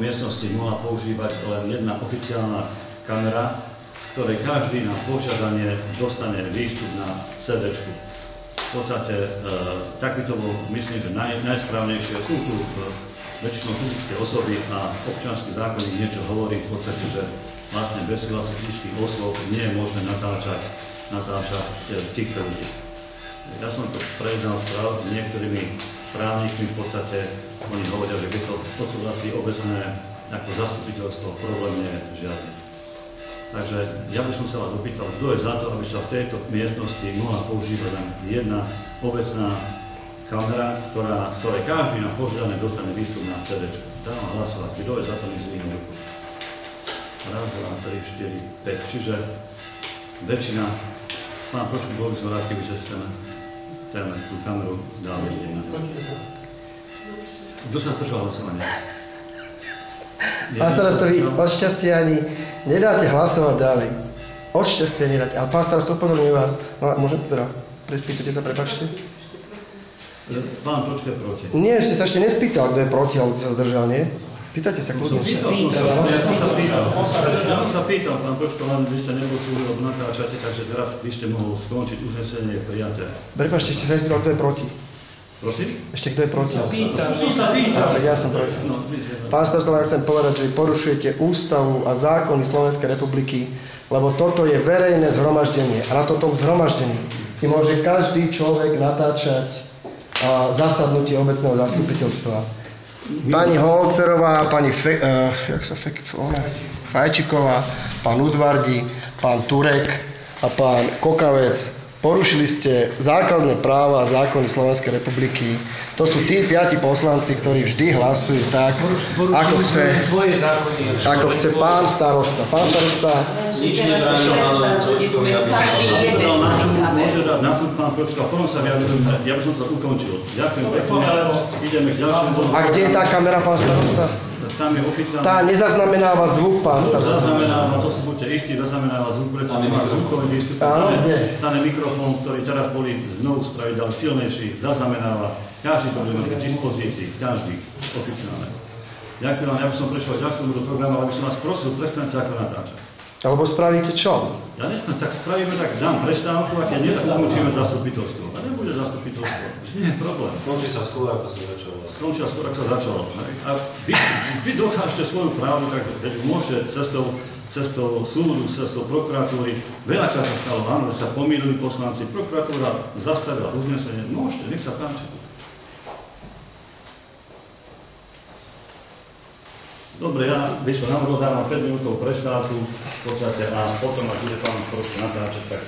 V miestnosti mohla používať len jedna oficiálna kamera, z ktorej každý na požiadanie dostane výstup na CD-čku. V podstate tak by to bolo, myslím, že najsprávnejšie. Sú tu väčšinou fyzické osoby a občiansky zákonník niečo hovorí v podstate, že vlastne bez súhlasu fyzických osôb nie je možné natáčať týchto ľudí. Ja som to prejednal s niektorými právnikmi, v podstate oni hovoria, že keď to odsúhlasí obecné ako zastupiteľstvo, problém nie je žiadny. Takže ja by som sa vás opýtal, kto je za to, aby sa v tejto miestnosti mohla používať len jedna obecná kamera, z ktorej každý na požiadanie dostane výstup na CD-čku. Dávam hlasovať, kto je za to, nech zdvihne ruku. Raz, dva, 3, 4, 5. Čiže väčšina, pán Pročko, bol by som rád, keby ste tú kameru dali jedna. Kto sa zdržal hlasovania? Pán starosta, vy od šťastia ani nedáte hlasovať ďalej. Od šťastia nedáte. Ale pán starosta, upozorňujem vás. Môžem teda? Prespýtate sa, prepáčte. Pán Pročko je proti. Nie, ešte sa ešte nespýtal, kto je proti, alebo kto sa zdržal, nie? Pýtate sa kľudne. Ja som sa pýtal, pán Pročko, len vy ste nepočuli, lebo natáčate, takže teraz by ste mohli skončiť uznesenie prijaté. Prepáčte, ešte sa nespýtal, kto je proti. Prosím? Ešte kto je proti? Ja som proti. Pán starosta, ja chcem povedať, že porušujete ústavu a zákony Slovenskej republiky, lebo toto je verejné zhromaždenie. A na toto zhromaždení si môže každý človek natáčať zasadnutie obecného zastupiteľstva. Pani Holcerová, pani Fajčiková, pán Udvardi, pán Turek a pán Kokavec. Porušili ste základné práva a zákony Slovenskej republiky. To sú tí 5 poslanci, ktorí vždy hlasujú tak, ako chce pán starosta. Pán starosta... Nič nebránil pánovi Pročkovi, aby môže dať na súd pán Pročko, a potom sa vyjadrujem, ja by som to ukončil. Ďakujem pekne, ideme k ďalšiemu bodu. A kde je tá kamera, pán starosta? Tam je oficiálne... Tá nezaznamenáva zvuk, pán starosta. Zaznamenáva, to si buďte istí, zaznamenáva zvuk, pretože má zvukový výstup. Tam je mikrofón, ktorý teraz boli znovu spraviť, ale silnejší, zaznamenáva. Každý to bude mať k dispozícii, každý oficiálne. Ďakujem vám, ja by som prešiel ďalšiemu do programu, aby som vás prosil, prestaňte ako natáčať. Alebo spravíte čo? Ja nesmiem, tak spravíme, tak dám prestávku, a keď nie, tak ukončíme zastupiteľstvo. A nebude zastupiteľstvo, nie je problém. Skončí sa skôr, ako sa začalo. Skončí sa skôr, ako sa začalo. A vy dokážete svoju právu, tak môžete cestou súdu, cestou prokuratúry. Veľakrát sa stalo, áno, že sa pomýlili poslanci, prokuratúra zastavila uznesenie. Môžete, nech sa páči. Dobre, ja by som navrhol, dávam 5 minútov prestávku v podstate a potom, ak bude pán Pročko natáčať, tak